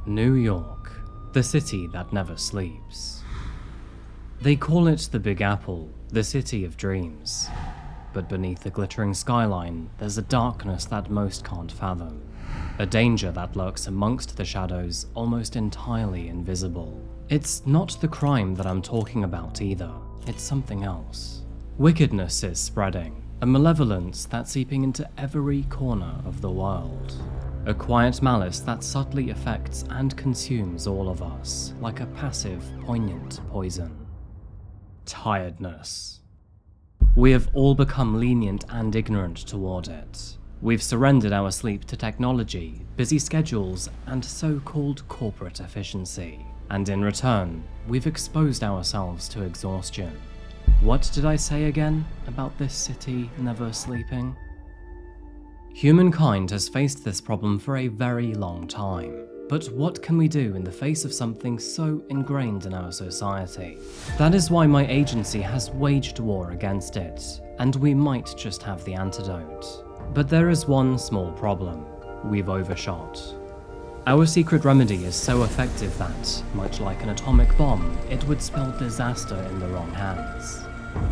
New York, the city that never sleeps. They call it the Big Apple, the city of dreams. But beneath the glittering skyline, there's a darkness that most can't fathom. A danger that lurks amongst the shadows, almost entirely invisible. It's not the crime that I'm talking about either, it's something else. Wickedness is spreading, a malevolence that's seeping into every corner of the world. A quiet malice that subtly affects and consumes all of us, like a passive, poignant poison. Tiredness. We have all become lenient and ignorant toward it. We've surrendered our sleep to technology, busy schedules, and so-called corporate efficiency. And in return, we've exposed ourselves to exhaustion. What did I say again about this city never sleeping? Humankind has faced this problem for a very long time. But what can we do in the face of something so ingrained in our society? That is why my agency has waged war against it, and we might just have the antidote. But there is one small problem. We've overshot. Our secret remedy is so effective that, much like an atomic bomb, it would spell disaster in the wrong hands.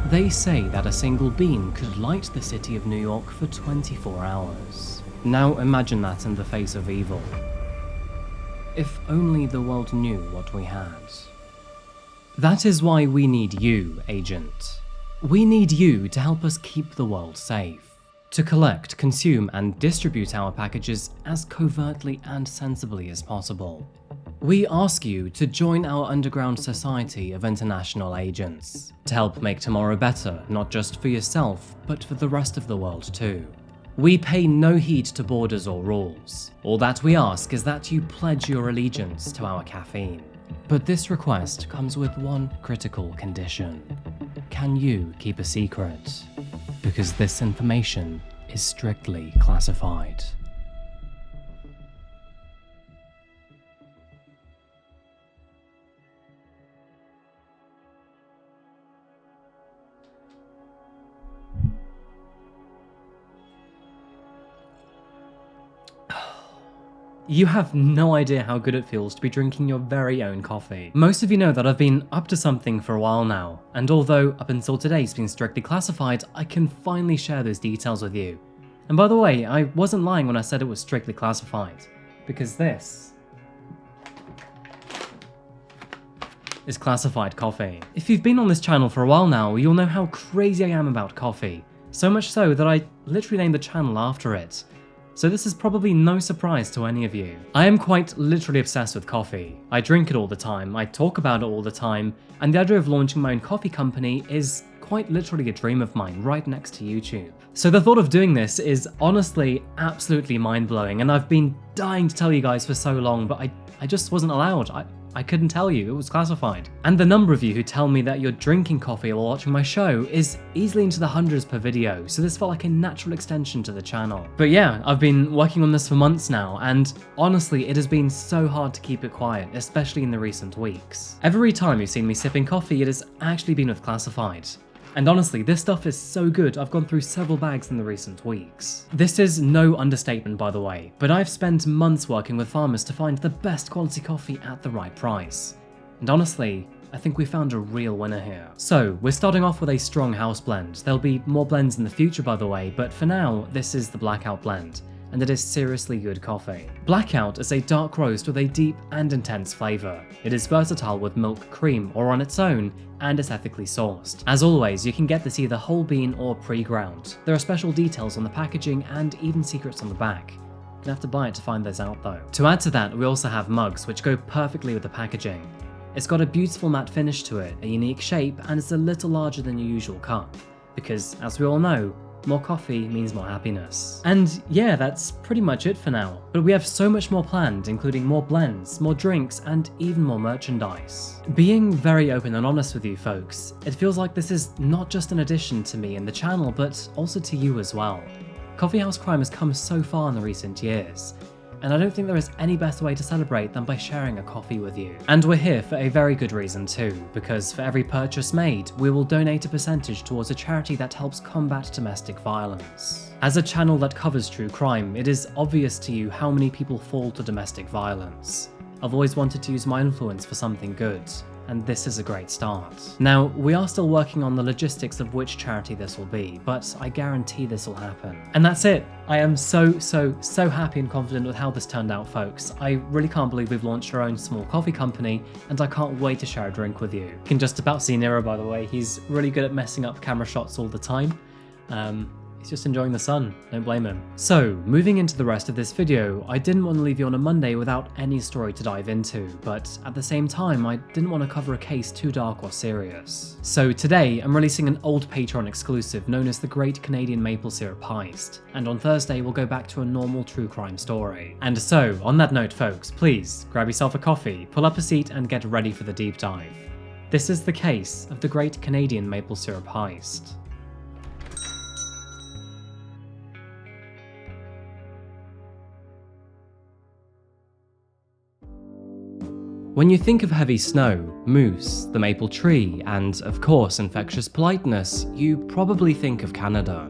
They say that a single beam could light the city of New York for 24 hours. Now imagine that in the face of evil. If only the world knew what we had. That is why we need you, Agent. We need you to help us keep the world safe. To collect, consume, and distribute our packages as covertly and sensibly as possible. We ask you to join our underground society of international agents, to help make tomorrow better, not just for yourself, but for the rest of the world too. We pay no heed to borders or rules. All that we ask is that you pledge your allegiance to our caffeine. But this request comes with one critical condition. Can you keep a secret? Because this information is strictly classified. You have no idea how good it feels to be drinking your very own coffee. Most of you know that I've been up to something for a while now, and although up until today it's been strictly classified, I can finally share those details with you. And by the way, I wasn't lying when I said it was strictly classified, because this is classified coffee. If you've been on this channel for a while now, you'll know how crazy I am about coffee. So much so that I literally named the channel after it. So this is probably no surprise to any of you. I am quite literally obsessed with coffee. I drink it all the time, I talk about it all the time, and the idea of launching my own coffee company is quite literally a dream of mine right next to YouTube. So the thought of doing this is honestly absolutely mind-blowing, and I've been dying to tell you guys for so long, but I just wasn't allowed. I couldn't tell you, it was classified. And the number of you who tell me that you're drinking coffee while watching my show is easily into the hundreds per video, so this felt like a natural extension to the channel. But yeah, I've been working on this for months now, and honestly, it has been so hard to keep it quiet, especially in the recent weeks. Every time you've seen me sipping coffee, it has actually been with classified. And honestly, this stuff is so good, I've gone through several bags in the recent weeks. This is no understatement, by the way, but I've spent months working with farmers to find the best quality coffee at the right price. And honestly, I think we found a real winner here. So, we're starting off with a strong house blend. There'll be more blends in the future, by the way, but for now, this is the Blackout blend, and it is seriously good coffee. Blackout is a dark roast with a deep and intense flavour. It is versatile with milk, cream, or on its own, and is ethically sourced. As always, you can get this either whole bean or pre-ground. There are special details on the packaging and even secrets on the back. You're gonna have to buy it to find those out though. To add to that, we also have mugs, which go perfectly with the packaging. It's got a beautiful matte finish to it, a unique shape, and it's a little larger than your usual cup. Because, as we all know, more coffee means more happiness. And yeah, that's pretty much it for now. But we have so much more planned, including more blends, more drinks, and even more merchandise. Being very open and honest with you folks, it feels like this is not just an addition to me and the channel, but also to you as well. Coffeehouse crime has come so far in the recent years, and I don't think there is any better way to celebrate than by sharing a coffee with you. And we're here for a very good reason too, because for every purchase made, we will donate a percentage towards a charity that helps combat domestic violence. As a channel that covers true crime, it is obvious to you how many people fall to domestic violence. I've always wanted to use my influence for something good, and this is a great start. Now, we are still working on the logistics of which charity this will be, but I guarantee this will happen. And that's it. I am so happy and confident with how this turned out, folks. I really can't believe we've launched our own small coffee company, and I can't wait to share a drink with you. You can just about see Nero, by the way. He's really good at messing up camera shots all the time. He's just enjoying the sun, don't blame him. So, moving into the rest of this video, I didn't want to leave you on a Monday without any story to dive into, but at the same time, I didn't want to cover a case too dark or serious. So today, I'm releasing an old Patreon exclusive known as the Great Canadian Maple Syrup Heist, and on Thursday we'll go back to a normal true crime story. And so, on that note folks, please grab yourself a coffee, pull up a seat and get ready for the deep dive. This is the case of the Great Canadian Maple Syrup Heist. When you think of heavy snow, moose, the maple tree, and of course infectious politeness, you probably think of Canada.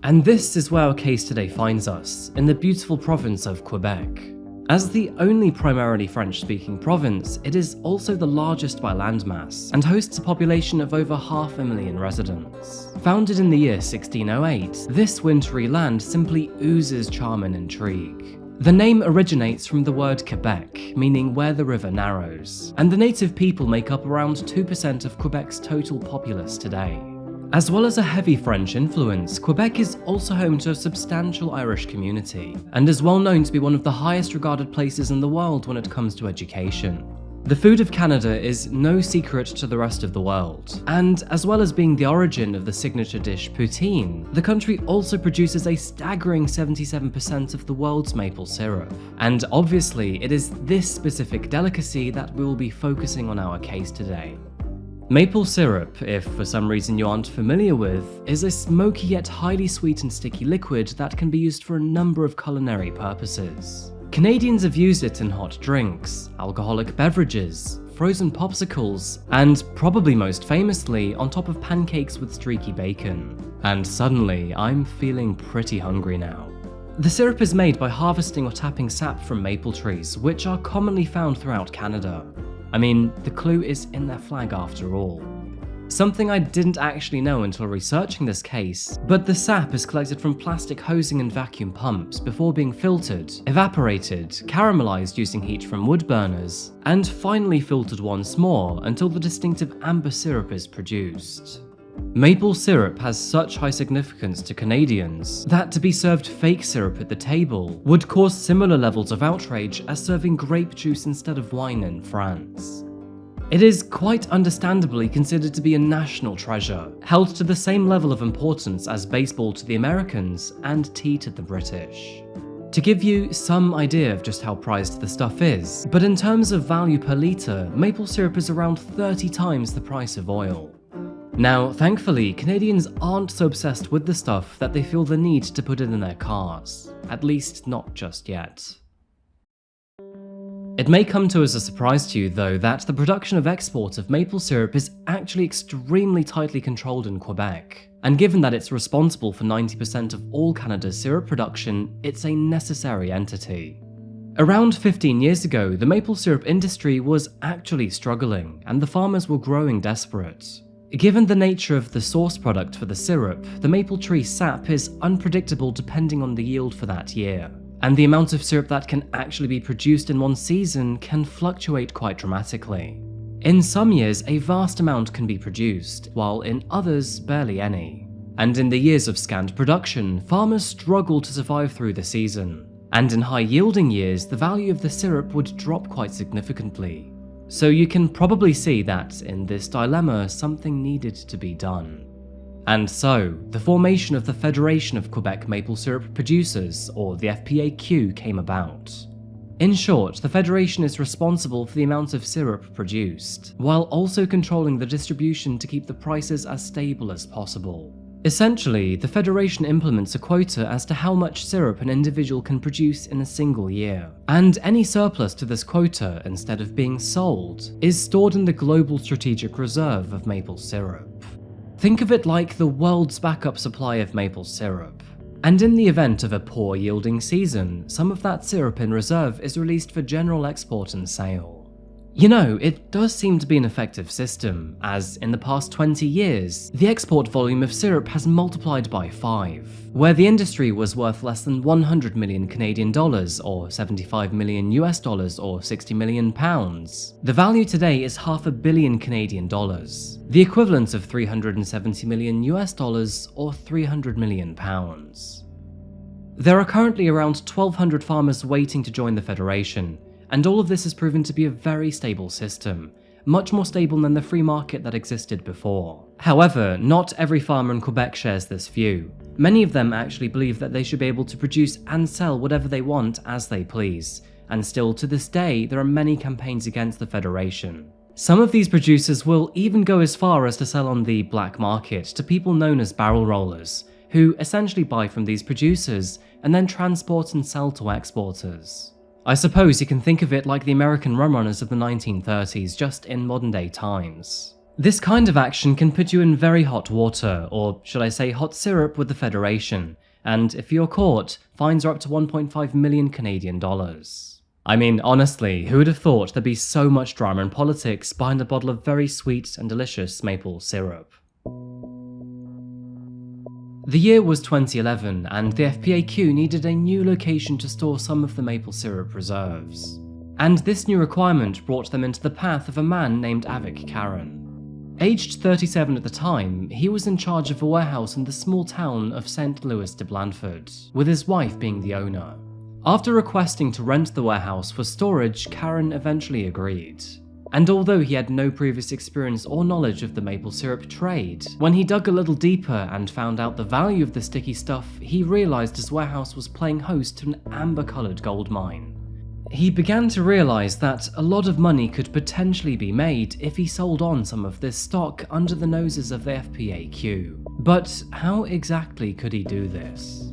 And this is where our case today finds us, in the beautiful province of Quebec. As the only primarily French-speaking province, it is also the largest by landmass, and hosts a population of over 500,000 residents. Founded in the year 1608, this wintry land simply oozes charm and intrigue. The name originates from the word Quebec, meaning where the river narrows, and the native people make up around 2% of Quebec's total populace today. As well as a heavy French influence, Quebec is also home to a substantial Irish community, and is well known to be one of the highest regarded places in the world when it comes to education. The food of Canada is no secret to the rest of the world, and as well as being the origin of the signature dish poutine, the country also produces a staggering 77% of the world's maple syrup. And obviously, it is this specific delicacy that we will be focusing on our case today. Maple syrup, if for some reason you aren't familiar with, is a smoky yet highly sweet and sticky liquid that can be used for a number of culinary purposes. Canadians have used it in hot drinks, alcoholic beverages, frozen popsicles, and probably most famously, on top of pancakes with streaky bacon. And suddenly, I'm feeling pretty hungry now. The syrup is made by harvesting or tapping sap from maple trees, which are commonly found throughout Canada. I mean, the clue is in their flag after all. Something I didn't actually know until researching this case, but the sap is collected from plastic hosing and vacuum pumps before being filtered, evaporated, caramelized using heat from wood burners, and finally filtered once more until the distinctive amber syrup is produced. Maple syrup has such high significance to Canadians that to be served fake syrup at the table would cause similar levels of outrage as serving grape juice instead of wine in France. It is quite understandably considered to be a national treasure, held to the same level of importance as baseball to the Americans and tea to the British. To give you some idea of just how prized the stuff is, but in terms of value per litre, maple syrup is around 30 times the price of oil. Now, thankfully, Canadians aren't so obsessed with the stuff that they feel the need to put it in their cars, at least not just yet. It may come as a surprise to you though that the production of export of maple syrup is actually extremely tightly controlled in Quebec, and given that it's responsible for 90% of all Canada's syrup production, it's a necessary entity. Around 15 years ago, the maple syrup industry was actually struggling, and the farmers were growing desperate. Given the nature of the source product for the syrup, the maple tree sap is unpredictable depending on the yield for that year. And the amount of syrup that can actually be produced in one season can fluctuate quite dramatically. In some years, a vast amount can be produced, while in others, barely any. And in the years of scant production, farmers struggle to survive through the season. And in high-yielding years, the value of the syrup would drop quite significantly. So you can probably see that, in this dilemma, something needed to be done. And so, the formation of the Federation of Quebec Maple Syrup Producers, or the FPAQ, came about. In short, the Federation is responsible for the amount of syrup produced, while also controlling the distribution to keep the prices as stable as possible. Essentially, the Federation implements a quota as to how much syrup an individual can produce in a single year, and any surplus to this quota, instead of being sold, is stored in the Global Strategic Reserve of maple syrup. Think of it like the world's backup supply of maple syrup. And in the event of a poor yielding season, some of that syrup in reserve is released for general export and sale. You know, it does seem to be an effective system, as in the past 20 years, the export volume of syrup has multiplied by 5, where the industry was worth less than 100 million Canadian dollars or 75 million US dollars or 60 million pounds. The value today is $500 million Canadian dollars, the equivalent of 370 million US dollars or 300 million pounds. There are currently around 1,200 farmers waiting to join the Federation, and all of this has proven to be a very stable system, much more stable than the free market that existed before. However, not every farmer in Quebec shares this view. Many of them actually believe that they should be able to produce and sell whatever they want as they please, and still to this day there are many campaigns against the Federation. Some of these producers will even go as far as to sell on the black market to people known as barrel rollers, who essentially buy from these producers and then transport and sell to exporters. I suppose you can think of it like the American rum runners of the 1930s, just in modern day times. This kind of action can put you in very hot water, or should I say hot syrup, with the Federation, and if you're caught, fines are up to 1.5 million Canadian dollars. I mean, honestly, who would have thought there'd be so much drama and politics behind a bottle of very sweet and delicious maple syrup? The year was 2011, and the FPAQ needed a new location to store some of the maple syrup reserves. And this new requirement brought them into the path of a man named Avik Karen. Aged 37 at the time, he was in charge of a warehouse in the small town of St. Louis de Blandford, with his wife being the owner. After requesting to rent the warehouse for storage, Karen eventually agreed. And although he had no previous experience or knowledge of the maple syrup trade, when he dug a little deeper and found out the value of the sticky stuff, he realised his warehouse was playing host to an amber-coloured gold mine. He began to realise that a lot of money could potentially be made if he sold on some of this stock under the noses of the FPAQ. But how exactly could he do this?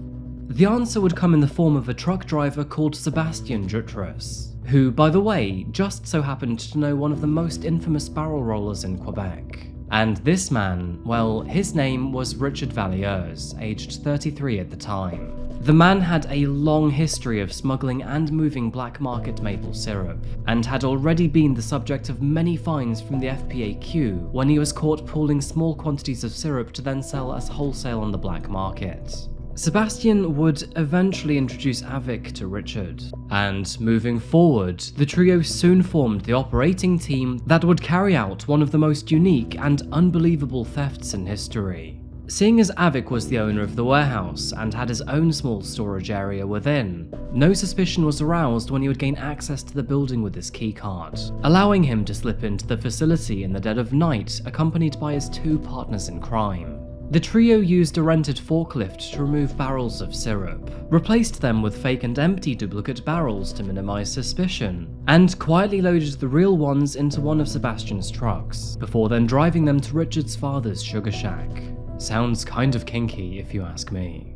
The answer would come in the form of a truck driver called Sébastien Jutras, who, by the way, just so happened to know one of the most infamous barrel rollers in Quebec. And this man, well, his name was Richard Valliers, aged 33 at the time. The man had a long history of smuggling and moving black market maple syrup, and had already been the subject of many fines from the FPAQ when he was caught pooling small quantities of syrup to then sell as wholesale on the black market. Sébastien would eventually introduce Avik to Richard, and moving forward, the trio soon formed the operating team that would carry out one of the most unique and unbelievable thefts in history. Seeing as Avik was the owner of the warehouse and had his own small storage area within, no suspicion was aroused when he would gain access to the building with his keycard, allowing him to slip into the facility in the dead of night accompanied by his 2 partners in crime. The trio used a rented forklift to remove barrels of syrup, replaced them with fake and empty duplicate barrels to minimize suspicion, and quietly loaded the real ones into one of Sébastien's trucks, before then driving them to Richard's father's sugar shack. Sounds kind of kinky if you ask me.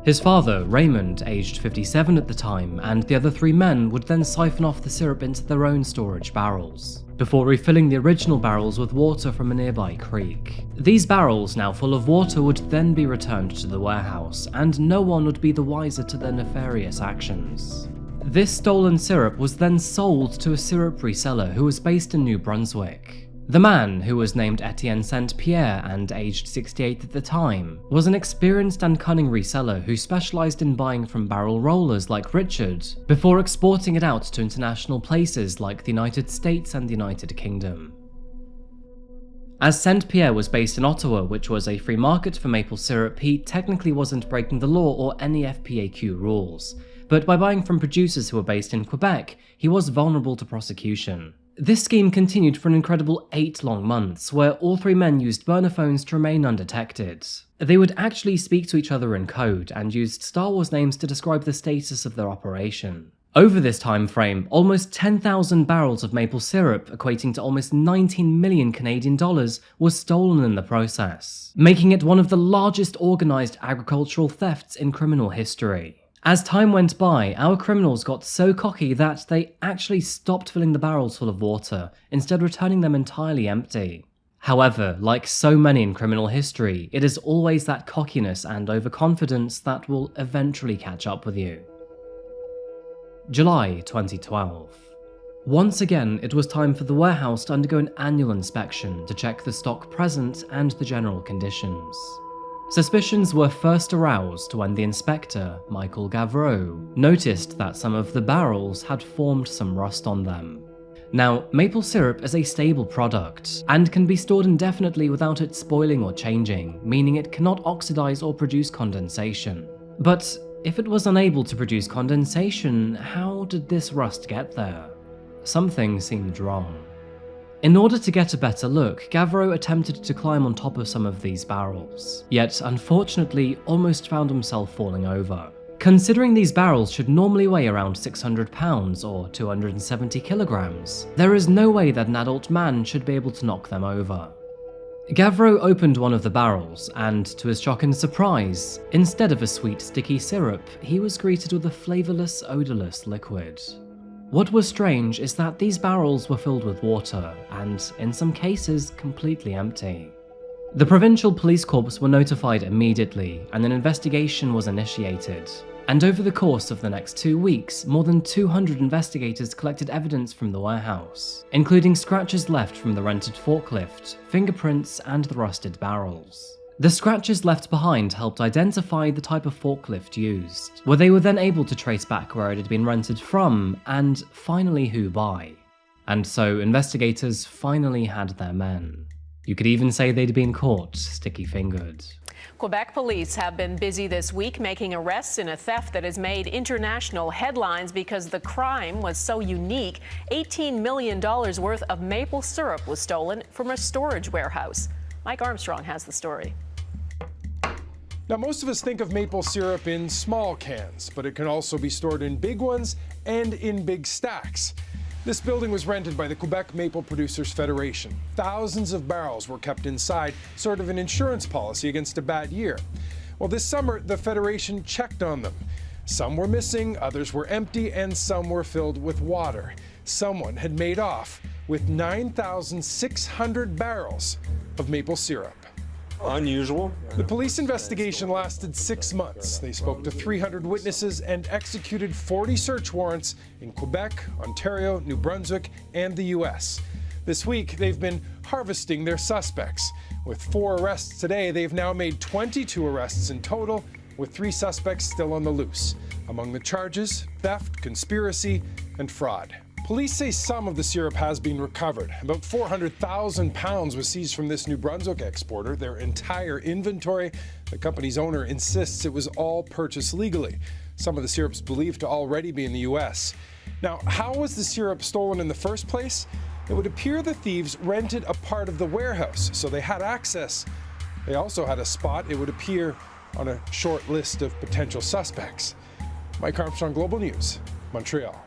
His father, Raymond, aged 57 at the time, and the other 3 men would then siphon off the syrup into their own storage barrels, before refilling the original barrels with water from a nearby creek. These barrels, now full of water, would then be returned to the warehouse, and no one would be the wiser to their nefarious actions. This stolen syrup was then sold to a syrup reseller who was based in New Brunswick. The man, who was named Etienne Saint-Pierre and aged 68 at the time, was an experienced and cunning reseller who specialised in buying from barrel rollers like Richard, before exporting it out to international places like the United States and the United Kingdom. As Saint-Pierre was based in Ottawa, which was a free market for maple syrup, he technically wasn't breaking the law or any FPAQ rules, but by buying from producers who were based in Quebec, he was vulnerable to prosecution. This scheme continued for an incredible 8 long months, where all 3 men used burner phones to remain undetected. They would actually speak to each other in code, and used Star Wars names to describe the status of their operation. Over this time frame, almost 10,000 barrels of maple syrup, equating to almost 19 million Canadian dollars, was stolen in the process, making it one of the largest organised agricultural thefts in criminal history. As time went by, our criminals got so cocky that they actually stopped filling the barrels full of water, instead returning them entirely empty. However, like so many in criminal history, it is always that cockiness and overconfidence that will eventually catch up with you. July 2012. Once again, it was time for the warehouse to undergo an annual inspection to check the stock present and the general conditions. Suspicions were first aroused when the inspector, Michael Gavreau, noticed that some of the barrels had formed some rust on them. Now, maple syrup is a stable product and can be stored indefinitely without it spoiling or changing, meaning it cannot oxidize or produce condensation. But if it was unable to produce condensation, how did this rust get there? Something seemed wrong. In order to get a better look, Gavreau attempted to climb on top of some of these barrels, yet unfortunately almost found himself falling over. Considering these barrels should normally weigh around 600 pounds or 270 kilograms, there is no way that an adult man should be able to knock them over. Gavreau opened one of the barrels, and to his shock and surprise, instead of a sweet sticky syrup, he was greeted with a flavourless, odourless liquid. What was strange is that these barrels were filled with water, and in some cases, completely empty. The provincial police corps were notified immediately, and an investigation was initiated. And over the course of the next 2 weeks, more than 200 investigators collected evidence from the warehouse, including scratches left from the rented forklift, fingerprints, and the rusted barrels. The scratches left behind helped identify the type of forklift used, where they were then able to trace back where it had been rented from, and finally who by. And so investigators finally had their men. You could even say they'd been caught sticky-fingered. Quebec police have been busy this week making arrests in a theft that has made international headlines because the crime was so unique. $18 million worth of maple syrup was stolen from a storage warehouse. Mike Armstrong has the story. Now, most of us think of maple syrup in small cans, but it can also be stored in big ones and in big stacks. This building was rented by the Quebec Maple Producers Federation. Thousands of barrels were kept inside, sort of an insurance policy against a bad year. Well, this summer, the Federation checked on them. Some were missing, others were empty, and some were filled with water. Someone had made off with 9,600 barrels of maple syrup. Unusual. The police investigation lasted 6 months. They spoke to 300 witnesses and executed 40 search warrants in Quebec, Ontario, New Brunswick, and the US. This week, they've been harvesting their suspects. With 4 arrests today, they've now made 22 arrests in total, with 3 suspects still on the loose. Among the charges, theft, conspiracy, and fraud. Police say some of the syrup has been recovered. About 400,000 pounds was seized from this New Brunswick exporter. Their entire inventory, the company's owner insists it was all purchased legally. Some of the syrup's believed to already be in the US. Now, how was the syrup stolen in the first place? It would appear the thieves rented a part of the warehouse, so they had access. They also had a spot, it would appear, on a short list of potential suspects. Mike Armstrong, Global News, Montreal.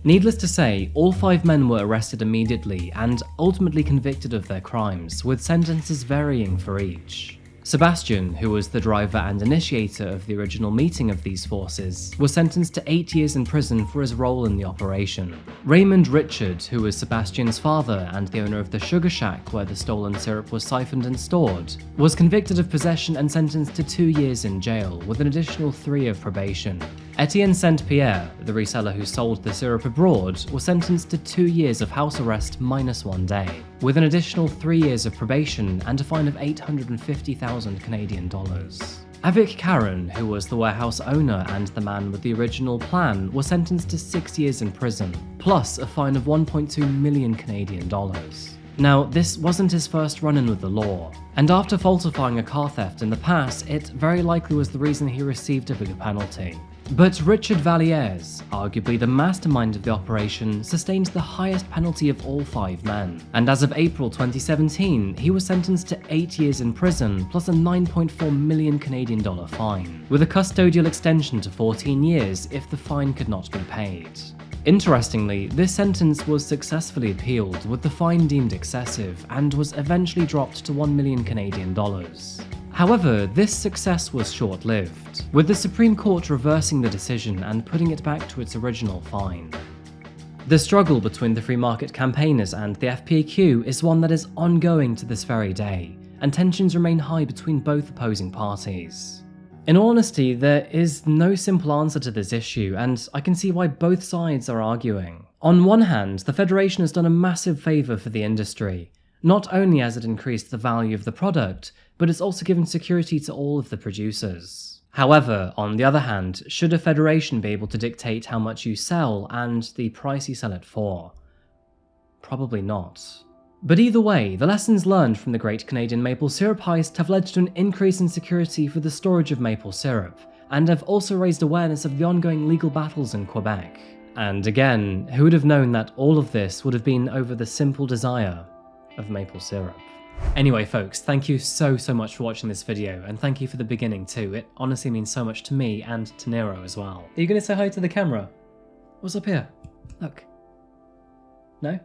Needless to say, all 5 men were arrested immediately and ultimately convicted of their crimes, with sentences varying for each. Sebastian, who was the driver and initiator of the original meeting of these forces, was sentenced to 8 years in prison for his role in the operation. Raymond Richard, who was Sebastian's father and the owner of the sugar shack where the stolen syrup was siphoned and stored, was convicted of possession and sentenced to 2 years in jail, with an additional 3 of probation. Etienne Saint-Pierre, the reseller who sold the syrup abroad, was sentenced to 2 years of house arrest minus 1 day, with an additional 3 years of probation and a fine of 850,000 Canadian dollars. Avik Karen, who was the warehouse owner and the man with the original plan, was sentenced to 6 years in prison, plus a fine of 1.2 million Canadian dollars. Now, this wasn't his first run-in with the law, and after falsifying a car theft in the past, it very likely was the reason he received a bigger penalty. But Richard Vallières, arguably the mastermind of the operation, sustained the highest penalty of all 5 men, and as of April 2017, he was sentenced to 8 years in prison plus a 9.4 million Canadian dollar fine, with a custodial extension to 14 years if the fine could not be paid. Interestingly, this sentence was successfully appealed, with the fine deemed excessive, and was eventually dropped to 1 million Canadian dollars. However, this success was short-lived, with the Supreme Court reversing the decision and putting it back to its original fine. The struggle between the free market campaigners and the FPAQ is one that is ongoing to this very day, and tensions remain high between both opposing parties. In all honesty, there is no simple answer to this issue, and I can see why both sides are arguing. On one hand, the Federation has done a massive favour for the industry. Not only has it increased the value of the product, but it's also given security to all of the producers. However, on the other hand, should a federation be able to dictate how much you sell and the price you sell it for? Probably not. But either way, the lessons learned from the Great Canadian Maple Syrup Heist have led to an increase in security for the storage of maple syrup, and have also raised awareness of the ongoing legal battles in Quebec. And again, who would have known that all of this would have been over the simple desire of maple syrup? Anyway folks, thank you so much for watching this video, and thank you for the beginning too. It honestly means so much to me and to Nero as well. Are you gonna say hi to the camera? What's up here? Look. No?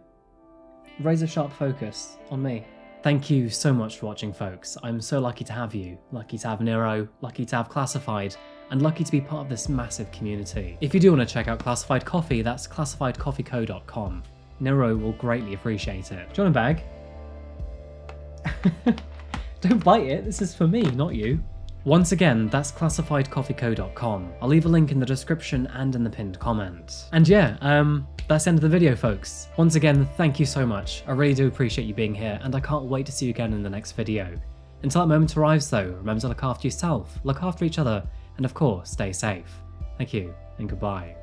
Razor sharp focus on me. Thank you so much for watching folks. I'm so lucky to have you, lucky to have Nero, lucky to have Classified, and lucky to be part of this massive community. If you do want to check out Classified Coffee, that's classifiedcoffeeco.com. Nero will greatly appreciate it. Do you want a bag? Don't bite it, this is for me, not you. Once again, that's classifiedcoffeeco.com. I'll leave a link in the description and in the pinned comment. And yeah, that's the end of the video, folks. Once again, thank you so much. I really do appreciate you being here, and I can't wait to see you again in the next video. Until that moment arrives though, remember to look after yourself, look after each other, and of course, stay safe. Thank you, and goodbye.